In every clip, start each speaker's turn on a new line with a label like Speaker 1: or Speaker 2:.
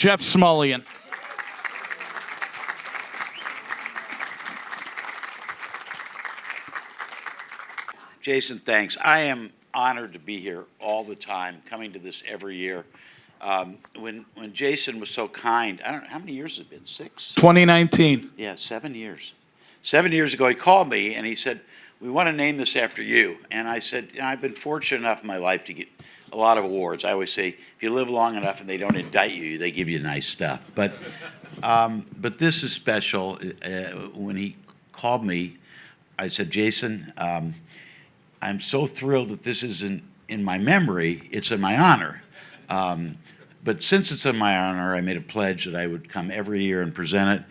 Speaker 1: Jeff Smulyan.
Speaker 2: Jason, thanks. I am honored to be here all the time, coming to this every year. When Jason was so kind, I don't know, how many years has it been? 6?
Speaker 1: 2019.
Speaker 2: Yeah, 7 years. 7 years ago, he called me and he said, "We want to name this after you." And I said, I've been fortunate enough in my life to get a lot of awards. I always say, if you live long enough and they don't indict you, they give you nice stuff. But this is special. When he called me, I said, "Jason, I'm so thrilled that this isn't in my memory, it's in my honor." But since it's in my honor, I made a pledge that I would come every year and present it.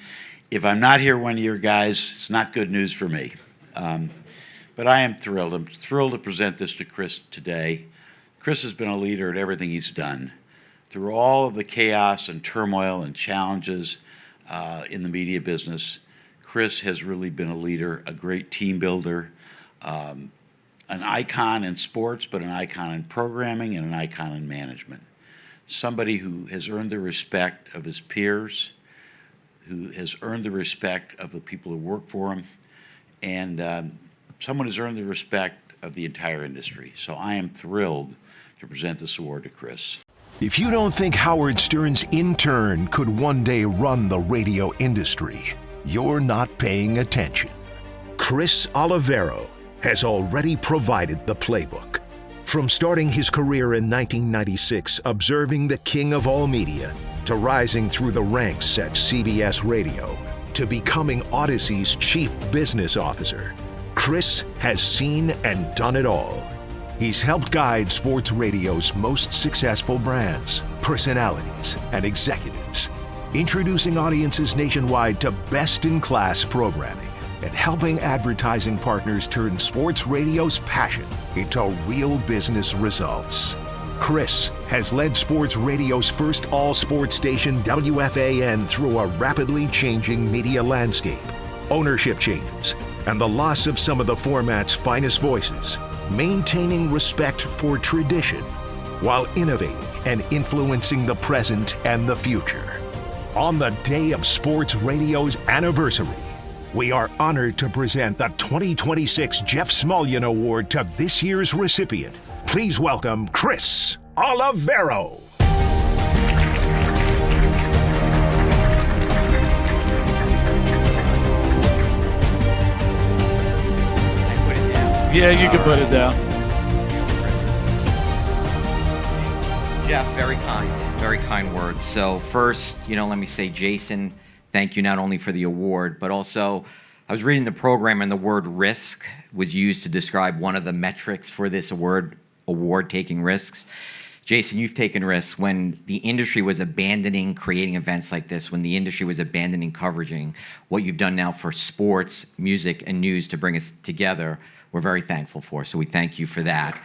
Speaker 2: If I'm not here one year, guys, it's not good news for me. But I am thrilled. I'm thrilled to present this to Chris today. Chris has been a leader at everything he's done. Through all of the chaos and turmoil and challenges in the media business, Chris has really been a leader, a great team builder, an icon in sports, but an icon in programming and an icon in management. Somebody who has earned the respect of his peers, who has earned the respect of the people who work for him, and someone who's earned the respect of the entire industry. So I am thrilled to present this award to Chris.
Speaker 3: If you don't think Howard Stern's intern could one day run the radio industry, you're not paying attention. Chris Oliviero has already provided the playbook. From starting his career in 1996 observing the king of all media, to rising through the ranks at CBS Radio, to becoming Odyssey's chief business officer, Chris has seen and done it all. He's helped guide sports radio's most successful brands, personalities, and executives, introducing audiences nationwide to best-in-class programming and helping advertising partners turn sports radio's passion into real business results. Chris has led sports radio's first all-sports station, WFAN, through a rapidly changing media landscape, ownership changes, and the loss of some of the format's finest voices, maintaining respect for tradition while innovating and influencing the present and the future. On the day of sports radio's anniversary, we are honored to present the 2026 Jeff Smulyan Award to this year's recipient. Please welcome Chris Oliviero.
Speaker 1: Yeah, you can put it down.
Speaker 4: Jeff, very kind words. So first, let me say, Jason, thank you not only for the award, but also I was reading the program and the word risk was used to describe one of the metrics for this award, taking risks. Jason, you've taken risks when the industry was abandoning creating events like this, when the industry was abandoning coveraging. What you've done now for sports, music, and news to bring us together, we're very thankful for. So we thank you for that.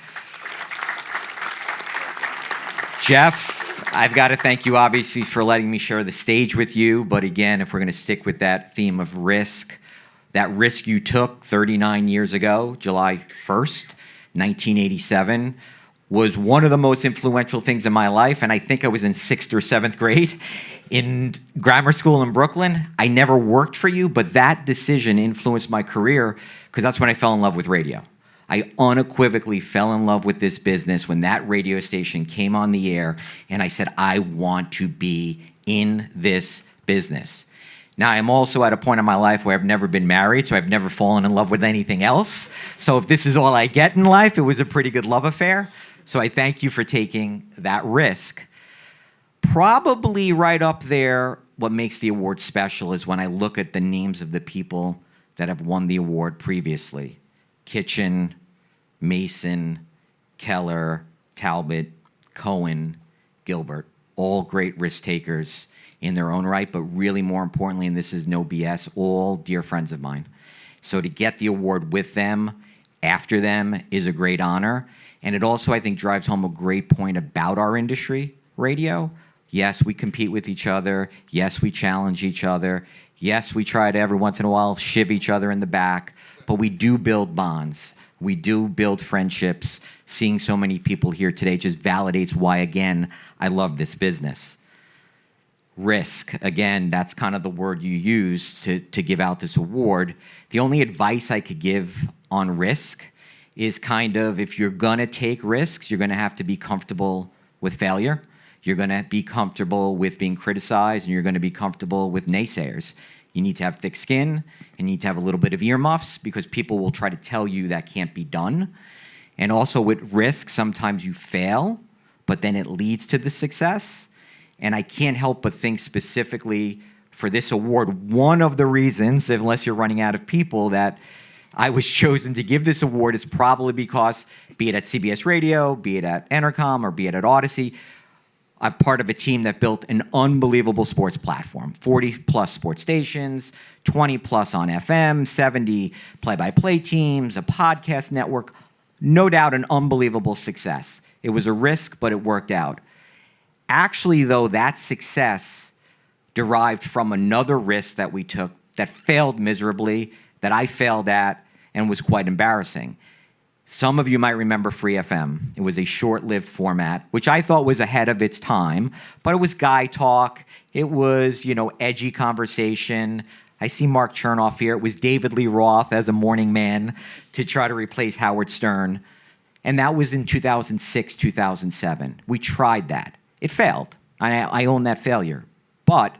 Speaker 4: Jeff, I've got to thank you, obviously, for letting me share the stage with you. But again, if we're going to stick with that theme of risk, that risk you took 39 years ago, July 1st, 1987, was one of the most influential things in my life. And I think I was in 6th or 7th grade in grammar school in Brooklyn. I never worked for you, but that decision influenced my career because that's when I fell in love with radio. I unequivocally fell in love with this business when that radio station came on the air, and I said, I want to be in this business. Now, I'm also at a point in my life where I've never been married, so I've never fallen in love with anything else. So if this is all I get in life, it was a pretty good love affair. So I thank you for taking that risk. Probably right up there, what makes the award special is when I look at the names of the people that have won the award previously. Kitchen, Mason, Keller, Talbot, Cohen, Gilbert, all great risk takers in their own right, but really more importantly, and this is no BS, all dear friends of mine. So to get the award with them, after them, is a great honor. And it also, I think, drives home a great point about our industry, radio. Yes, we compete with each other. Yes, we challenge each other. Yes, we try to every once in a while shiv each other in the back, but we do build bonds. We do build friendships. Seeing so many people here today just validates why, again, I love this business. risk. Again, that's kind of the word you use to give out this award. The only advice I could give on risk is kind of, if you're going to take risks, you're going to have to be comfortable with failure. You're going to be comfortable with being criticized, and you're going to be comfortable with naysayers. You need to have thick skin. You need to have a little bit of earmuffs, because people will try to tell you that can't be done. And also with risk, sometimes you fail, but then it leads to the success. And I can't help but think specifically for this award, one of the reasons, unless you're running out of people, that I was chosen to give this award is probably because, be it at CBS Radio, be it at Entercom, or be it at Odyssey, I'm part of a team that built an unbelievable sports platform. 40-plus sports stations, 20-plus on FM, 70 play-by-play teams, a podcast network. No doubt an unbelievable success. It was a risk, but it worked out. Actually, though, that success derived from another risk that we took that failed miserably, that I failed at, and was quite embarrassing. Some of you might remember Free FM. It was a short-lived format, which I thought was ahead of its time, but it was guy talk. It was, edgy conversation. I see Mark Chernoff here. It was David Lee Roth as a morning man to try to replace Howard Stern. And that was in 2006, 2007. We tried that. It failed. I own that failure. But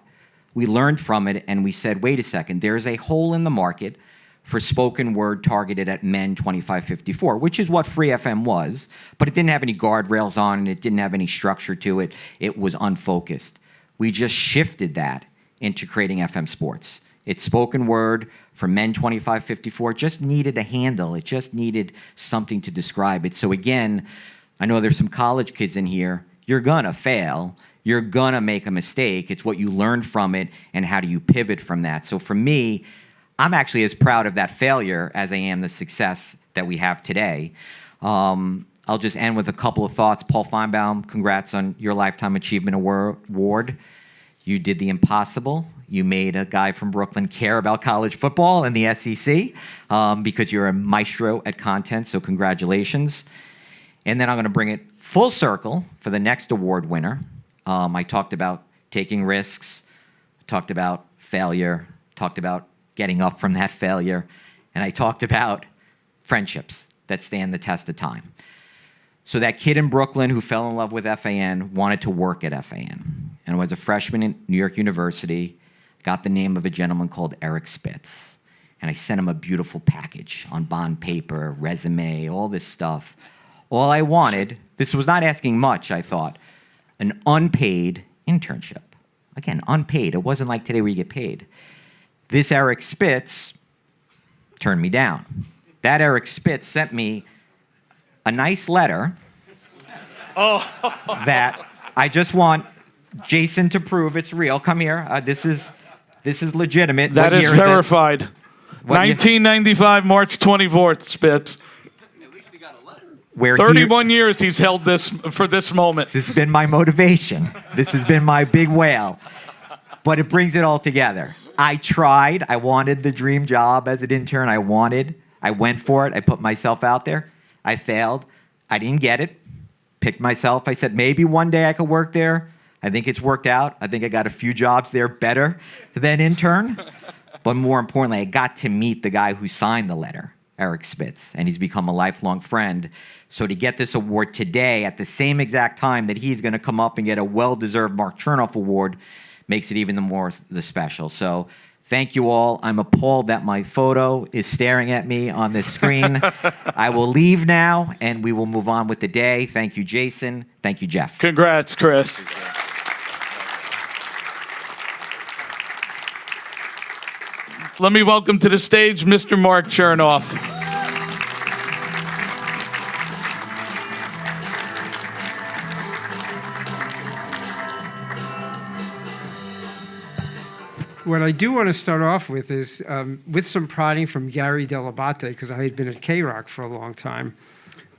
Speaker 4: we learned from it, and we said, wait a second, there's a hole in the market for spoken word targeted at men 25-54, which is what Free FM was, but it didn't have any guardrails on it. It didn't have any structure to it. It was unfocused. We just shifted that into creating FM sports. It's spoken word for men 25-54, just needed a handle. It just needed something to describe it. So again, I know there's some college kids in here. You're gonna fail. You're gonna make a mistake. It's what you learn from it and how do you pivot from that. So for me, I'm actually as proud of that failure as I am the success that we have today. I'll just end with a couple of thoughts. Paul Finebaum, congrats on your Lifetime Achievement Award. You did the impossible. You made a guy from Brooklyn care about college football and the SEC because you're a maestro at content, so congratulations. And then I'm going to bring it full circle for the next award winner. I talked about taking risks, talked about failure, talked about getting up from that failure, and I talked about friendships that stand the test of time. So that kid in Brooklyn who fell in love with FAN wanted to work at FAN, and was a freshman in New York University, got the name of a gentleman called Eric Spitz, and I sent him a beautiful package on bond paper, resume, all this stuff. All I wanted, this was not asking much, I thought, an unpaid internship. Again, unpaid. It wasn't like today where you get paid. This Eric Spitz turned me down. That Eric Spitz sent me a nice letter that I just want Jason to prove it's real. Come here. This is legitimate.
Speaker 1: That
Speaker 4: What
Speaker 1: is
Speaker 4: year
Speaker 1: verified.
Speaker 4: What year-
Speaker 1: 1995, March 24th, Spitz.
Speaker 4: Where
Speaker 1: 31 years he's held this for this moment.
Speaker 4: This has been my motivation. This has been my big whale. But it brings it all together. I tried. I wanted the dream job as an intern. I went for it. I put myself out there. I failed. I didn't get it. Picked myself. I said, maybe one day I could work there. I think it's worked out. I think I got a few jobs there better than intern. But more importantly, I got to meet the guy who signed the letter, Eric Spitz, and he's become a lifelong friend. So to get this award today at the same exact time that he's going to come up and get a well-deserved Mark Chernoff Award makes it even more special. So thank you all. I'm appalled that my photo is staring at me on this screen. I will leave now, and we will move on with the day. Thank you, Jason. Thank you, Jeff.
Speaker 1: Congrats, Chris. Let me welcome to the stage Mr. Mark Chernoff.
Speaker 5: What I do want to start off with is with some prodding from Gary Delabate, because I had been at K-Rock for a long time.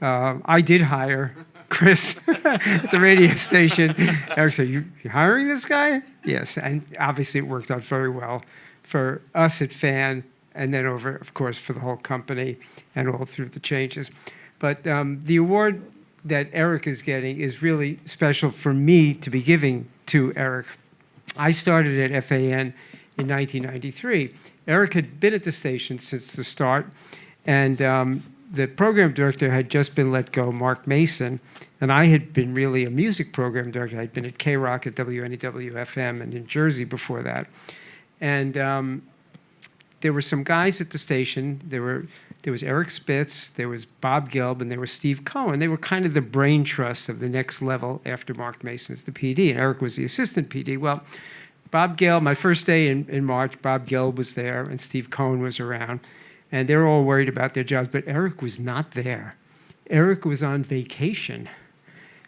Speaker 5: I did hire Chris at the radio station. Eric said, you hiring this guy? Yes, and obviously it worked out very well for us at FAN, and then over, of course, for the whole company and all through the changes. But the award that Eric is getting is really special for me to be giving to Eric. I started at FAN in 1993. Eric had been at the station since the start, and the program director had just been let go, Mark Mason, and I had been really a music program director. I'd been at K-Rock at WNEW-FM and in Jersey before that. And there were some guys at the station. There was Eric Spitz, there was Bob Gelb, and there was Steve Cohen. They were kind of the brain trust of the next level after Mark Mason as the PD, and Eric was the assistant PD. Well, Bob Gelb, my first day in March, Bob Gelb was there, and Steve Cohen was around. And they were all worried about their jobs, but Eric was not there. Eric was on vacation.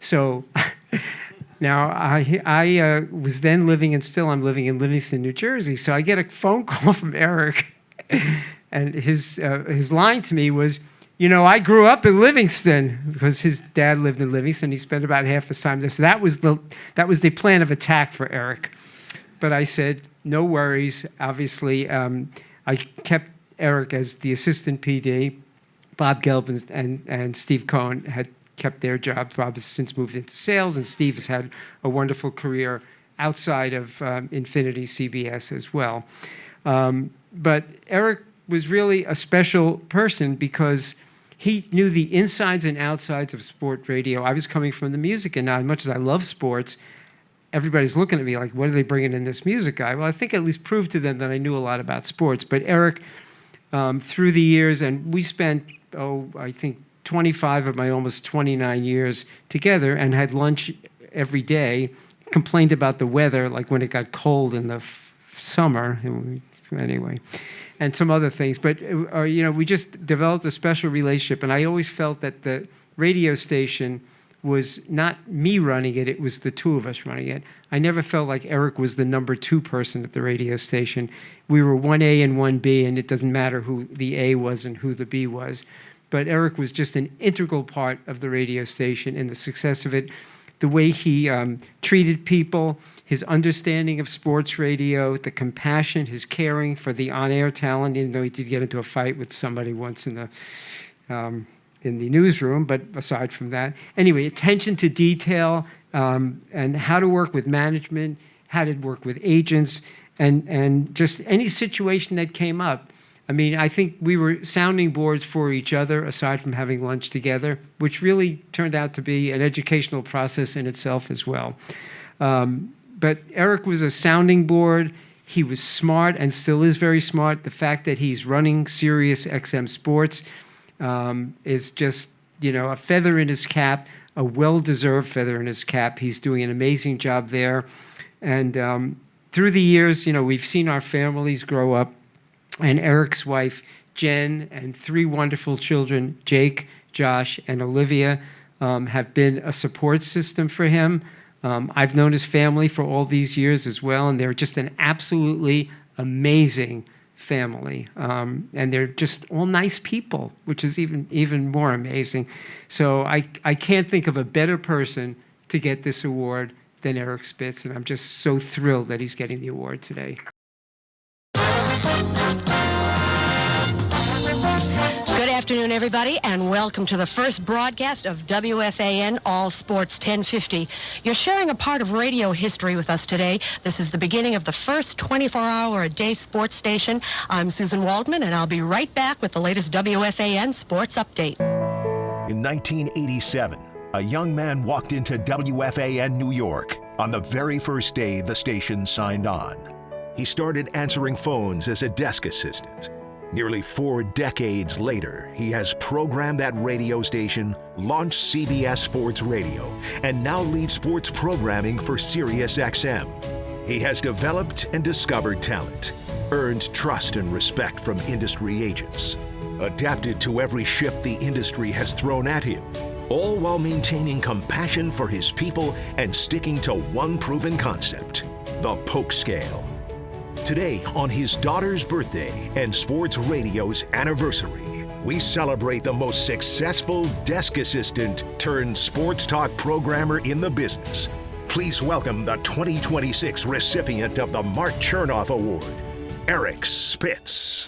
Speaker 5: So now I was then living, and still I'm living in Livingston, New Jersey. So I get a phone call from Eric, and his line to me was, you know, I grew up in Livingston, because his dad lived in Livingston. He spent about half his time there. So that was the plan of attack for Eric. But I said, no worries. Obviously, I kept Eric as the assistant PD. Bob Gelb and Steve Cohen had kept their jobs. Bob has since moved into sales, and Steve has had a wonderful career outside of Infinity CBS as well. But Eric was really a special person because he knew the insides and outsides of sport radio. I was coming from the music, and now as much as I love sports, everybody's looking at me like, what are they bringing in this music guy? Well, I think I at least proved to them that I knew a lot about sports. But Eric, through the years, and we spent, I think 25 of my almost 29 years together and had lunch every day, complained about the weather, like when it got cold in the summer, anyway, and some other things. But, you know, we just developed a special relationship, and I always felt that the radio station was not me running it, it was the two of us running it. I never felt like Eric was the number 2 person at the radio station. We were 1A and 1B, and it doesn't matter who the A was and who the B was. But Eric was just an integral part of the radio station and the success of it. The way he treated people, his understanding of sports radio, the compassion, his caring for the on-air talent, even though he did get into a fight with somebody once in the newsroom, but aside from that. Anyway, attention to detail and how to work with management, how to work with agents, and just any situation that came up. I mean, I think we were sounding boards for each other, aside from having lunch together, which really turned out to be an educational process in itself as well. But Eric was a sounding board. He was smart and still is very smart. The fact that he's running Sirius XM Sports is just, you know, a feather in his cap, a well-deserved feather in his cap. He's doing an amazing job there. And through the years, you know, we've seen our families grow up, and Eric's wife, Jen, and 3 wonderful children, Jake, Josh, and Olivia, have been a support system for him. I've known his family for all these years as well, and they're just an absolutely amazing family. And they're just all nice people, which is even more amazing. So I can't think of a better person to get this award than Eric Spitz, and I'm just so thrilled that he's getting the award today.
Speaker 6: Good afternoon, everybody, and welcome to the first broadcast of WFAN All Sports 1050. You're sharing a part of radio history with us today. This is the beginning of the first 24-hour-a-day sports station. I'm Susan Waldman, and I'll be right back with the latest WFAN sports update.
Speaker 3: In 1987, a young man walked into WFAN New York on the very first day the station signed on. He started answering phones as a desk assistant. Nearly 4 decades later, he has programmed that radio station, launched CBS Sports Radio, and now leads sports programming for Sirius XM. He has developed and discovered talent, earned trust and respect from industry agents, adapted to every shift the industry has thrown at him, all while maintaining compassion for his people and sticking to one proven concept, the Polk scale. Today, on his daughter's birthday and sports radio's anniversary, we celebrate the most successful desk assistant turned sports talk programmer in the business. Please welcome the 2026 recipient of the Mark Chernoff Award, Eric Spitz.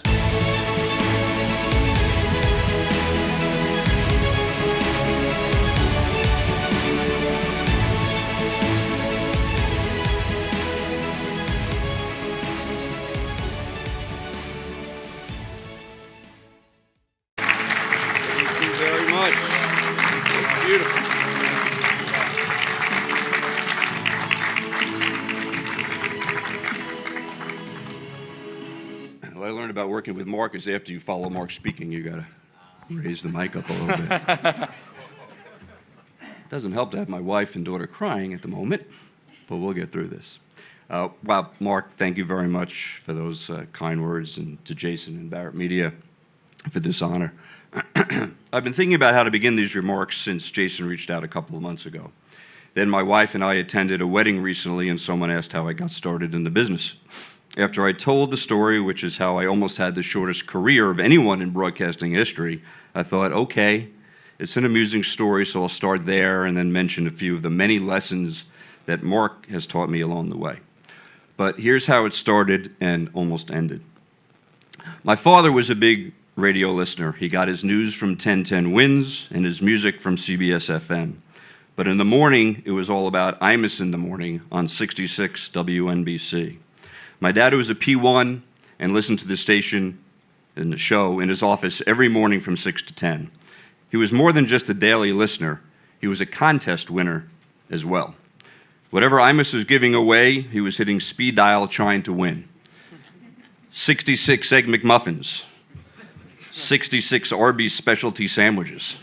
Speaker 7: learned about working with Mark is after you follow Mark speaking, you got to raise the mic up a little bit. Doesn't help to have my wife and daughter crying at the moment, but we'll get through this. Well, Mark, thank you very much for those kind words, and to Jason and Barrett Media for this honor. I've been thinking about how to begin these remarks since Jason reached out a couple of months ago. Then my wife and I attended a wedding recently, and someone asked how I got started in the business. After I told the story, which is how I almost had the shortest career of anyone in broadcasting history, I thought, okay, it's an amusing story, so I'll start there and then mention a few of the many lessons that Mark has taught me along the way. But here's how it started and almost ended. My father was a big radio listener. He got his news from 1010 Wins and his music from CBS FM. But in the morning, it was all about Imus in the Morning on 66 WNBC. My dad was a P1 and listened to the station and the show in his office every morning from 6 to 10. He was more than just a daily listener. He was a contest winner as well. Whatever Imus was giving away, he was hitting speed dial trying to win. 66 Egg McMuffins, 66 Arby's specialty sandwiches.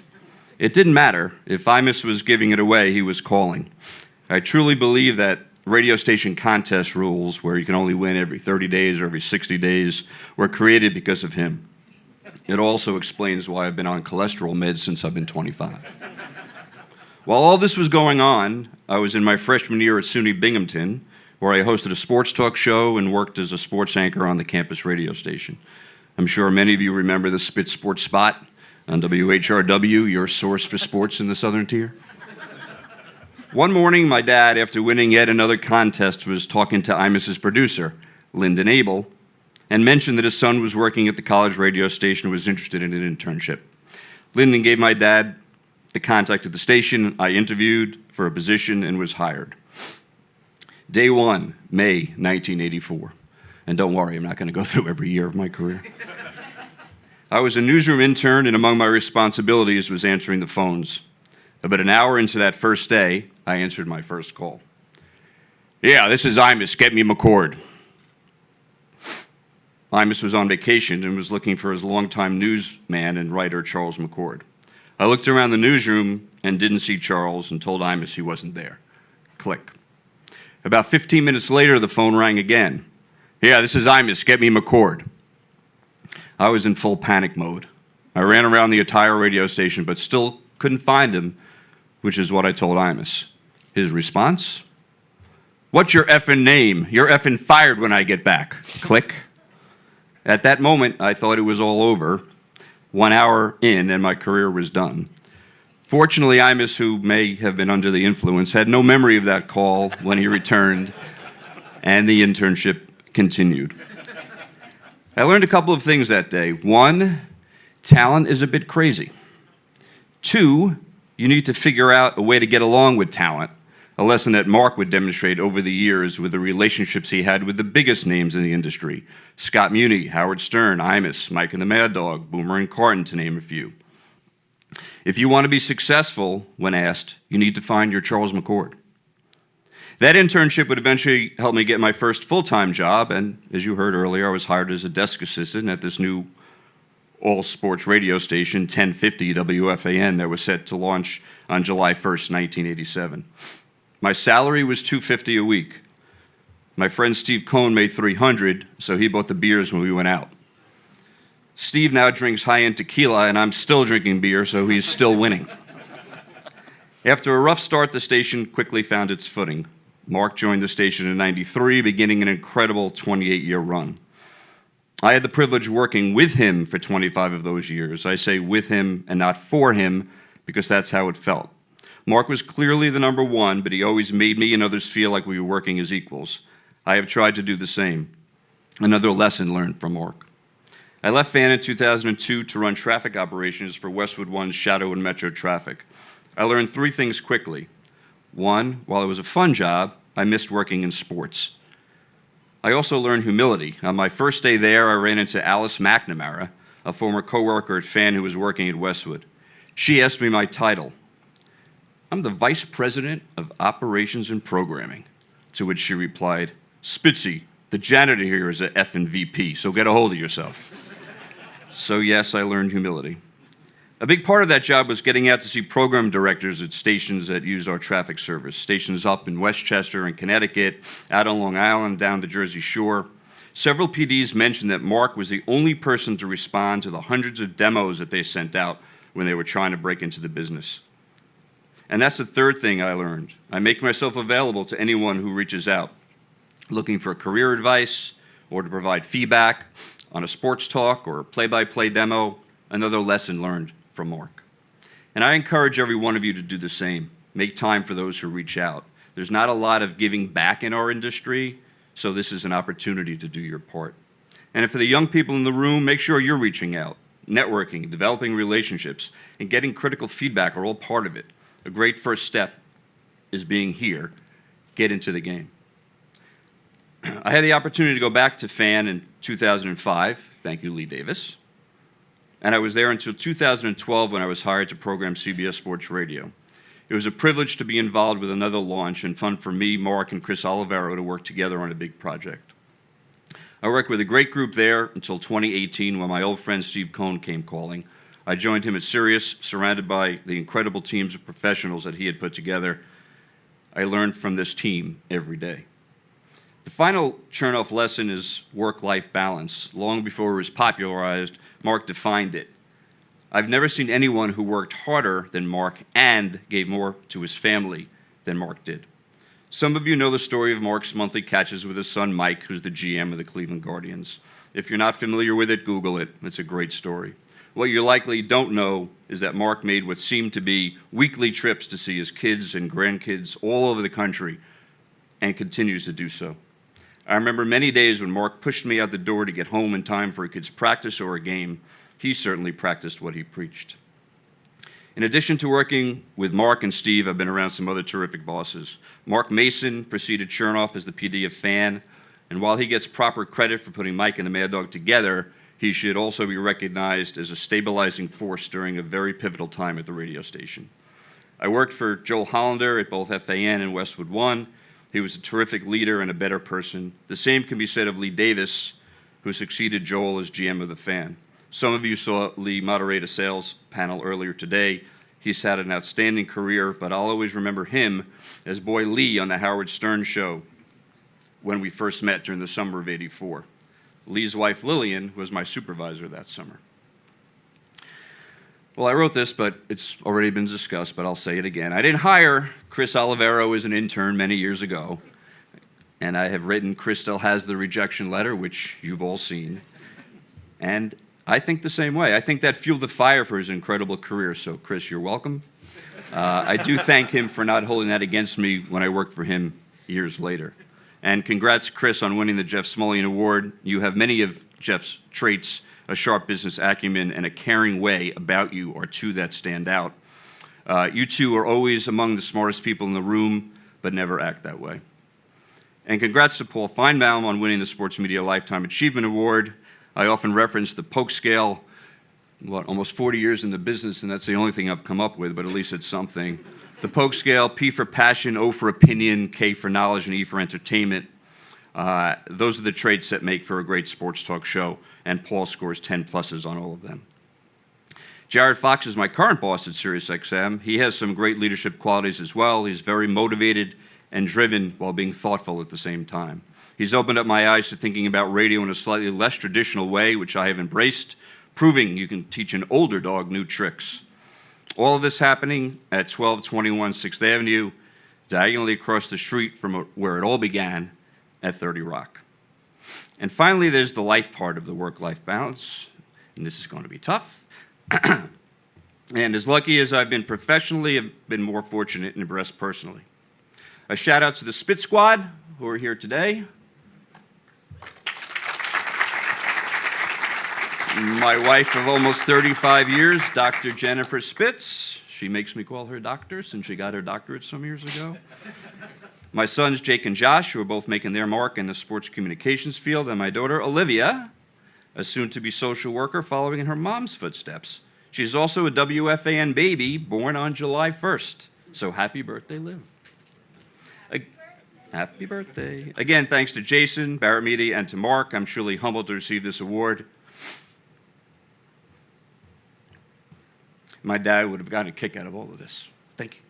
Speaker 7: It didn't matter. If Imus was giving it away, he was calling. I truly believe that radio station contest rules, where you can only win every 30 days or every 60 days, were created because of him. It also explains why I've been on cholesterol meds since I've been 25. While all this was going on, I was in my freshman year at SUNY Binghamton, where I hosted a sports talk show and worked as a sports anchor on the campus radio station. I'm sure many of you remember the Spitz Sports Spot on WHRW, your source for sports in the Southern Tier. One morning, my dad, after winning yet another contest, was talking to Imus's producer, Lyndon Abel, and mentioned that his son was working at the college radio station and was interested in an internship. Lyndon gave my dad the contact at the station. I interviewed for a position and was hired. Day one, May 1984. And don't worry, I'm not going to go through every year of my career. I was a newsroom intern, and among my responsibilities was answering the phones. About an hour into that first day, I answered my first call. Yeah, this is Imus. Get me McCord. Imus was on vacation and was looking for his longtime newsman and writer, Charles McCord. I looked around the newsroom and didn't see Charles and told Imus he wasn't there. Click. About 15 minutes later, the phone rang again. Yeah, this is Imus. Get me McCord. I was in full panic mode. I ran around the entire radio station, but still couldn't find him, which is what I told Imus. His response? What's your effing name? You're effing fired when I get back. Click. At that moment, I thought it was all over. 1 hour in, and my career was done. Fortunately, Imus, who may have been under the influence, had no memory of that call when he returned, and the internship continued. I learned a couple of things that day. One, talent is a bit crazy. Two, you need to figure out a way to get along with talent, a lesson that Mark would demonstrate over the years with the relationships he had with the biggest names in the industry: Scott Muni, Howard Stern, Imus, Mike and the Mad Dog, Boomer and Carton, to name a few. If you want to be successful, when asked, you need to find your Charles McCord. That internship would eventually help me get my first full-time job, and as you heard earlier, I was hired as a desk assistant at this new all-sports radio station, 1050 WFAN, that was set to launch on July 1st, 1987. My salary was $250 a week. My friend Steve Cohn made $300, so he bought the beers when we went out. Steve now drinks high-end tequila, and I'm still drinking beer, so he's still winning. After a rough start, the station quickly found its footing. Mark joined the station in '93, beginning an incredible 28-year run. I had the privilege of working with him for 25 of those years. I say with him and not for him, because that's how it felt. Mark was clearly the number one, but he always made me and others feel like we were working as equals. I have tried to do the same. Another lesson learned from Mark. I left FAN in 2002 to run traffic operations for Westwood One's Shadow and Metro traffic. I learned three things quickly. One, while it was a fun job, I missed working in sports. I also learned humility. On my first day there, I ran into Alice McNamara, a former coworker at FAN who was working at Westwood. She asked me my title. I'm the Vice President of Operations and Programming, to which she replied, Spitzy, The janitor here is a effing VP, so get a hold of yourself. So yes, I learned humility. A big part of that job was getting out to see program directors at stations that used our traffic service. Stations up in Westchester and Connecticut, out on Long Island, down the Jersey Shore. Several PDs mentioned that Mark was the only person to respond to the hundreds of demos that they sent out when they were trying to break into the business. And that's the third thing I learned. I make myself available to anyone who reaches out, looking for career advice or to provide feedback on a sports talk or a play-by-play demo, another lesson learned from Mark. And I encourage every one of you to do the same. Make time for those who reach out. There's not a lot of giving back in our industry, so this is an opportunity to do your part. And for the young people in the room, make sure you're reaching out. Networking, developing relationships, and getting critical feedback are all part of it. A great first step is being here. Get into the game. I had the opportunity to go back to FAN in 2005. Thank you, Lee Davis. And I was there until 2012 when I was hired to program CBS Sports Radio. It was a privilege to be involved with another launch and fun for me, Mark, and Chris Oliviero to work together on a big project. I worked with a great group there until 2018 when my old friend Steve Cohn came calling. I joined him at Sirius, surrounded by the incredible teams of professionals that he had put together. I learned from this team every day. The final Chernoff lesson is work-life balance. Long before it was popularized, Mark defined it. I've never seen anyone who worked harder than Mark and gave more to his family than Mark did. Some of you know the story of Mark's monthly catches with his son Mike, who's the GM of the Cleveland Guardians. If you're not familiar with it, Google it. It's a great story. What you likely don't know is that Mark made what seemed to be weekly trips to see his kids and grandkids all over the country and continues to do so. I remember many days when Mark pushed me out the door to get home in time for a kid's practice or a game. He certainly practiced what he preached. In addition to working with Mark and Steve, I've been around some other terrific bosses. Mark Mason preceded Chernoff as the PD of FAN, and while he gets proper credit for putting Mike and the Mad Dog together, he should also be recognized as a stabilizing force during a very pivotal time at the radio station. I worked for Joel Hollander at both FAN and Westwood One. He was a terrific leader and a better person. The same can be said of Lee Davis, who succeeded Joel as GM of the FAN. Some of you saw Lee moderate a sales panel earlier today. He's had an outstanding career, but I'll always remember him as Boy Lee on the Howard Stern show when we first met during the summer of '84. Lee's wife, Lillian, was my supervisor that summer. Well, I wrote this, but it's already been discussed, but I'll say it again. I didn't hire Chris Oliviero as an intern many years ago, and I have written, Chris still has the rejection letter, which you've all seen. And I think the same way. I think that fueled the fire for his incredible career, so Chris, you're welcome. I do thank him for not holding that against me when I worked for him years later. And congrats, Chris, on winning the Jeff Smulyan Award. You have many of Jeff's traits. A sharp business acumen and a caring way about you are two that stand out. You two are always among the smartest people in the room, but never act that way. And congrats to Paul Finebaum on winning the Sports Media Lifetime Achievement Award. I often reference the Polk scale, almost 40 years in the business, and that's the only thing I've come up with, but at least it's something. The Polk scale, P for passion, O for opinion, K for knowledge, and E for entertainment. Those are the traits that make for a great sports talk show, and Paul scores 10 pluses on all of them. Jared Fox is my current boss at SiriusXM. He has some great leadership qualities as well. He's very motivated and driven while being thoughtful at the same time. He's opened up my eyes to thinking about radio in a slightly less traditional way, which I have embraced, proving you can teach an older dog new tricks. All of this happening at 1221 6th Avenue, diagonally across the street from where it all began, at 30 Rock. And finally, there's the life part of the work-life balance, and this is going to be tough. And as lucky as I've been professionally, I've been more fortunate in the rest personally. A shout out to the Spitz Squad, who are here today. My wife of almost 35 years, Dr. Jennifer Spitz. She makes me call her doctor since she got her doctorate some years ago. My sons, Jake and Josh, who are both making their mark in the sports communications field, and my daughter, Olivia, a soon-to-be social worker following in her mom's footsteps. She's also a WFAN baby born on July 1st. So happy birthday, Liv. Happy birthday. Again, thanks to Jason, Barrett Media, and to Mark. I'm truly humbled to receive this award. My dad would have gotten a kick out of all of this. Thank you.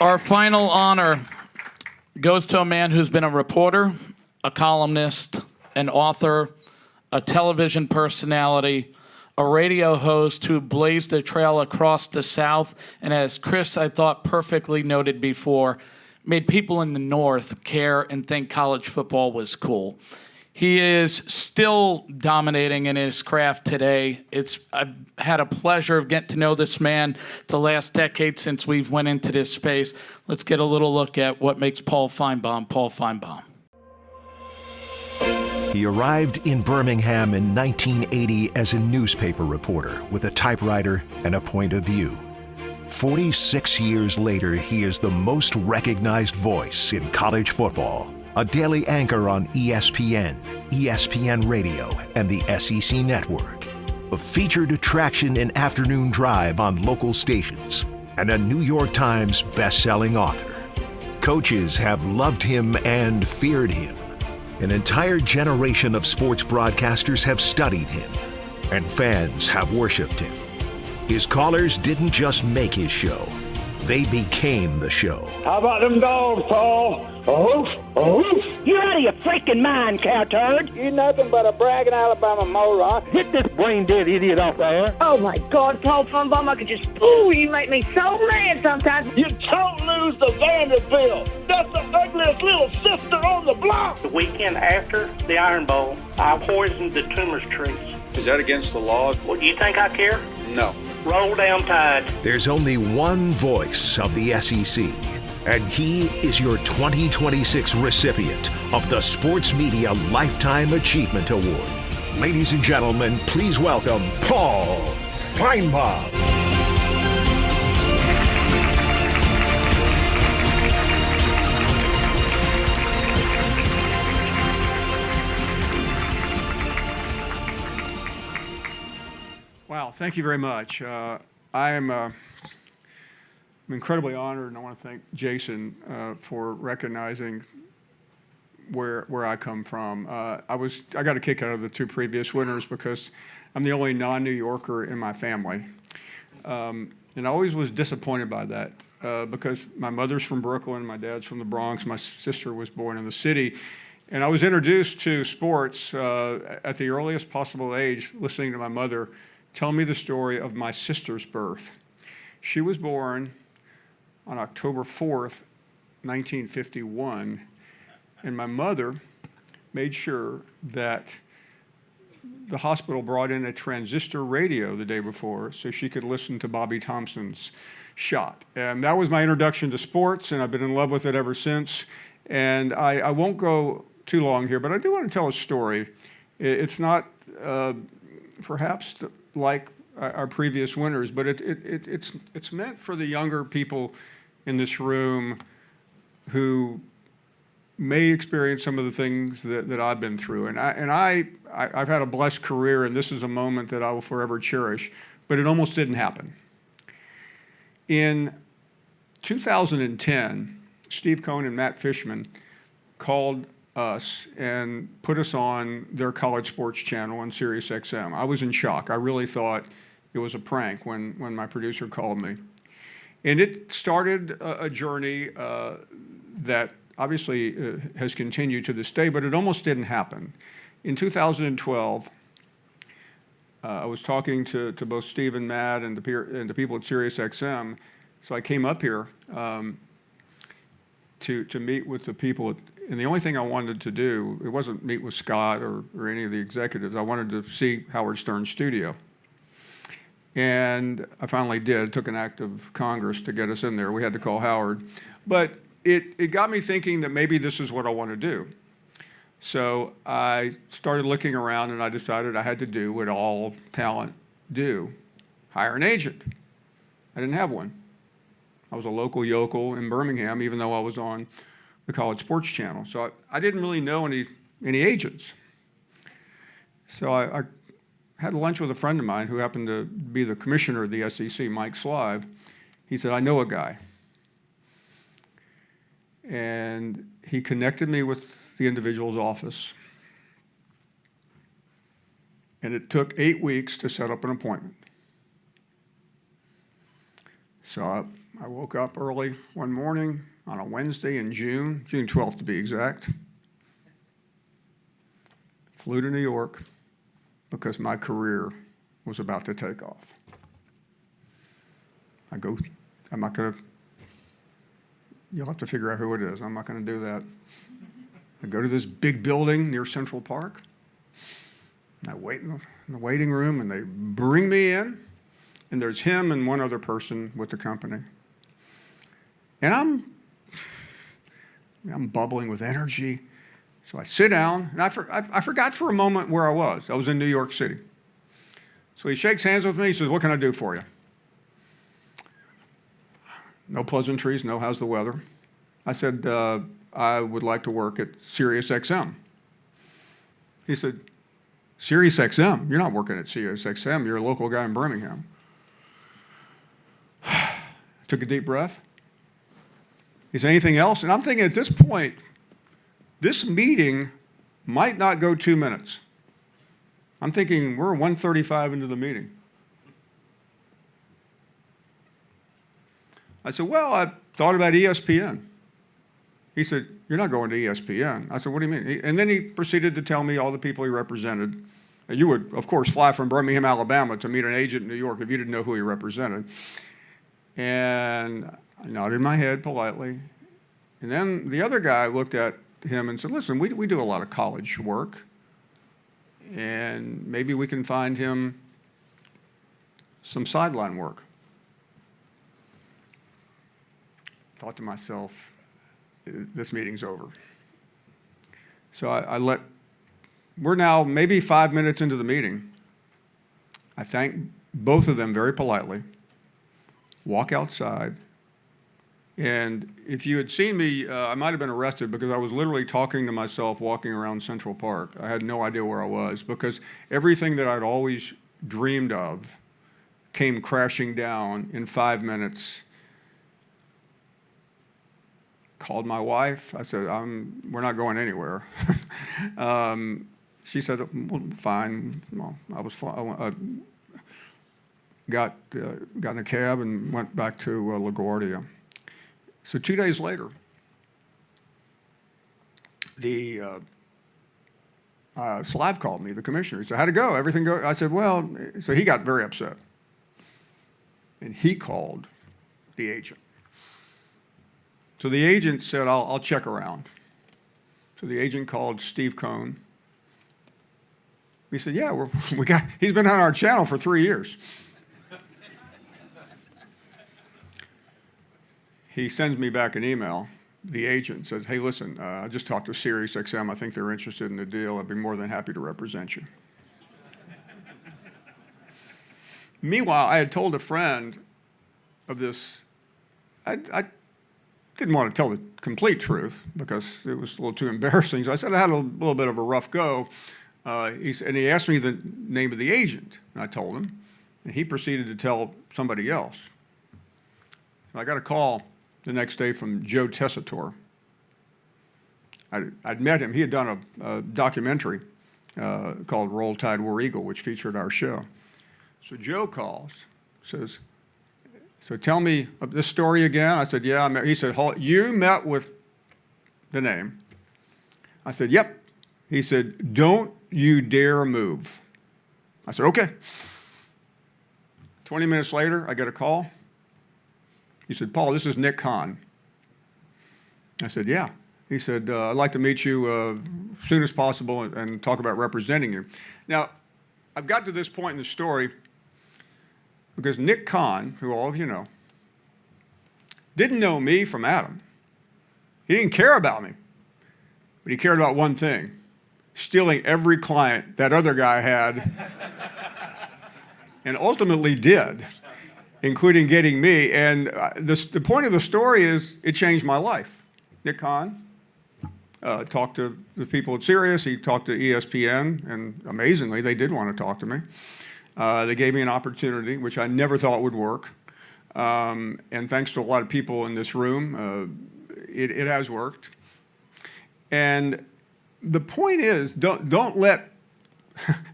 Speaker 1: Our final honor goes to a man who's been a reporter, a columnist, an author, a television personality, a radio host who blazed a trail across the South, and as Chris, I thought, perfectly noted before, made people in the North care and think college football was cool. He is still dominating in his craft today. I've had a pleasure of getting to know this man the last decade since we've went into this space. Let's get a little look at what makes Paul Finebaum, Paul Finebaum.
Speaker 3: He arrived in Birmingham in 1980 as a newspaper reporter with a typewriter and a point of view. 46 years later, he is the most recognized voice in college football. A daily anchor on ESPN, ESPN Radio, and the SEC Network. A featured attraction in Afternoon Drive on local stations. And a New York Times best-selling author. Coaches have loved him and feared him. An entire generation of sports broadcasters have studied him. And fans have worshipped him. His callers didn't just make his show. They became the show.
Speaker 8: How about them dogs, Paul? Oof, oof.
Speaker 9: You're out of your freaking mind, cow turd.
Speaker 8: You're nothing but a bragging Alabama moron.
Speaker 9: Get this brain-dead idiot off there. Oh, my God, Paul Finebaum, I could just... Ooh, you make me so mad sometimes.
Speaker 8: You don't lose to Vanderbilt. That's the ugliest little sister on the block.
Speaker 10: The weekend after the Iron Bowl, I poisoned the tumors trees.
Speaker 11: Is that against the law?
Speaker 10: Well, do you think I care?
Speaker 11: No.
Speaker 10: Roll down Tide.
Speaker 3: There's only one voice of the SEC, and he is your 2026 recipient of the Sports Media Lifetime Achievement Award. Ladies and gentlemen, please welcome Paul Finebaum.
Speaker 12: Wow, thank you very much. I'm incredibly honored, and I want to thank Jason for recognizing where I come from. I got a kick out of the two previous winners because I'm the only non-New Yorker in my family, and I always was disappointed by that because my mother's from Brooklyn, my dad's from the Bronx, my sister was born in the city. And I was introduced to sports at the earliest possible age, listening to my mother tell me the story of my sister's birth. She was born on October 4th, 1951, and my mother made sure that the hospital brought in a transistor radio the day before so she could listen to Bobby Thompson's shot. And that was my introduction to sports, and I've been in love with it ever since. And I won't go too long here, but I do want to tell a story. It's not perhaps like our previous winners, but it's meant for the younger people in this room who may experience some of the things that I've been through. And I've had a blessed career, and this is a moment that I will forever cherish, but it almost didn't happen. In 2010, Steve Cohen and Matt Fishman called us and put us on their college sports channel on Sirius XM. I was in shock. I really thought it was a prank when my producer called me. And it started a journey that obviously has continued to this day, but it almost didn't happen. In 2012, I was talking to both Steve and Matt and the people at Sirius XM, so I came up here to meet with the people. And the only thing I wanted to do, it wasn't meet with Scott or any of the executives. I wanted to see Howard Stern's studio. And I finally did. It took an act of Congress to get us in there. We had to call Howard. But it got me thinking that maybe this is what I want to do. So I started looking around, and I decided I had to do what all talent do, hire an agent. I didn't have one. I was a local yokel in Birmingham, even though I was on the College Sports Channel. So I didn't really know any agents. So I had lunch with a friend of mine who happened to be the commissioner of the SEC, Mike Slive. He said, I know a guy. And he connected me with the individual's office. And it took 8 weeks to set up an appointment. So I woke up early one morning on a Wednesday in June 12th to be exact. Flew to New York because my career was about to take off. I'm not going to, you'll have to figure out who it is. I'm not going to do that. I go to this big building near Central Park. And I wait in the waiting room, and they bring me in, and there's him and one other person with the company. And I'm bubbling with energy. So I sit down, and I forgot for a moment where I was. I was in New York City. So he shakes hands with me. He says, what can I do for you? No pleasantries, no how's the weather. I said, I would like to work at Sirius XM. He said, Sirius XM? You're not working at Sirius XM. You're a local guy in Birmingham. Took a deep breath. He said, anything else? And I'm thinking at this point, this meeting might not go 2 minutes. I'm thinking we're 1:35 into the meeting. I said, well, I thought about ESPN. He said, you're not going to ESPN. I said, what do you mean? And then he proceeded to tell me all the people he represented. And you would, of course, fly from Birmingham, Alabama to meet an agent in New York if you didn't know who he represented. And I nodded my head politely. And then the other guy looked at him and said, listen, we do a lot of college work. And maybe we can find him some sideline work. Thought to myself, this meeting's over. So we're now maybe 5 minutes into the meeting. I thank both of them very politely, walk outside, and if you had seen me, I might have been arrested because I was literally talking to myself walking around Central Park. I had no idea where I was because everything that I'd always dreamed of came crashing down in 5 minutes. Called my wife. I said, we're not going anywhere. She said, well, fine. Well, I got in a cab and went back to LaGuardia. So 2 days later, the Slav called me, the commissioner. He said, how'd it go? Everything go? I said, well, so he got very upset. And he called the agent. So the agent said, I'll check around. So the agent called Steve Cohn. He said, yeah, he's been on our channel for 3 years. He sends me back an email. The agent says, hey, listen, I just talked to Sirius XM. I think they're interested in the deal. I'd be more than happy to represent you. Meanwhile, I had told a friend of this. I didn't want to tell the complete truth because it was a little too embarrassing. So I said I had a little bit of a rough go. And he asked me the name of the agent. And I told him. And he proceeded to tell somebody else. So I got a call the next day from Joe Tessitore. I'd met him. He had done a documentary called Roll Tide War Eagle, which featured our show. So Joe calls, says, so tell me this story again. I said, yeah. He said, you met with the name. I said, yep. He said, don't you dare move. I said, okay. 20 minutes later, I get a call. He said, Paul, this is Nick Kahn. I said, yeah. He said, I'd like to meet you as soon as possible and talk about representing you. Now, I've got to this point in the story because Nick Kahn, who all of you know, didn't know me from Adam. He didn't care about me, but he cared about one thing, stealing every client that other guy had, and ultimately did, including getting me. And the point of the story is it changed my life. Nick Kahn, talked to the people at Sirius. He talked to ESPN, and amazingly, they did want to talk to me. They gave me an opportunity, which I never thought would work. And thanks to a lot of people in this room, it has worked. And the point is, don't let,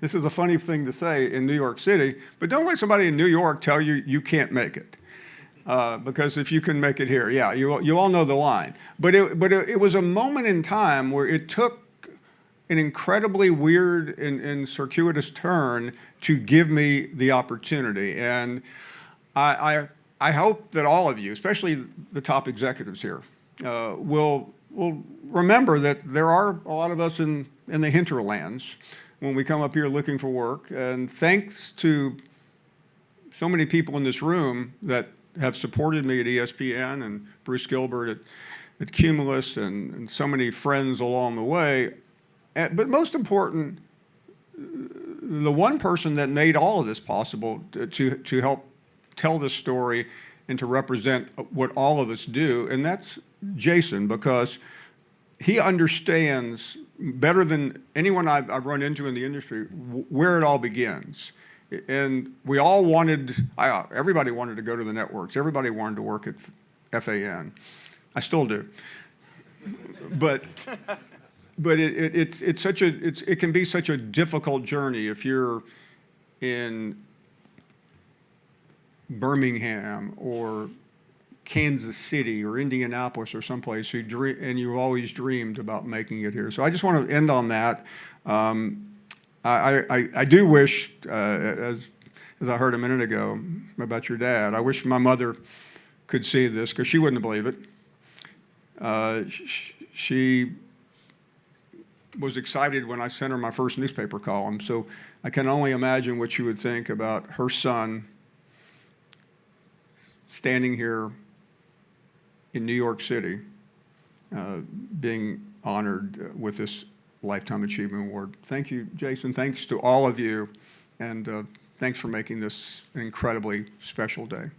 Speaker 12: this is a funny thing to say in New York City, but don't let somebody in New York tell you you can't make it. Because if you can make it here, yeah, you all know the line. But it was a moment in time where it took an incredibly weird and circuitous turn to give me the opportunity. And I hope that all of you, especially the top executives here, will remember that there are a lot of us in the hinterlands when we come up here looking for work. And thanks to so many people in this room that have supported me at ESPN and Bruce Gilbert at Cumulus and so many friends along the way. But most important, the one person that made all of this possible to help tell this story and to represent what all of us do, and that's Jason, because he understands better than anyone I've run into in the industry where it all begins. And we all everybody wanted to go to the networks. Everybody wanted to work at FAN. I still do. But it can be such a difficult journey if you're in Birmingham or Kansas City or Indianapolis or someplace and you've always dreamed about making it here. So I just want to end on that. I do wish, as I heard a minute ago about your dad, I wish my mother could see this because she wouldn't believe it. She was excited when I sent her my first newspaper column, so I can only imagine what she would think about her son standing here in New York City, being honored with this Lifetime Achievement Award. Thank you, Jason. Thanks to all of you, and thanks for making this an incredibly special day.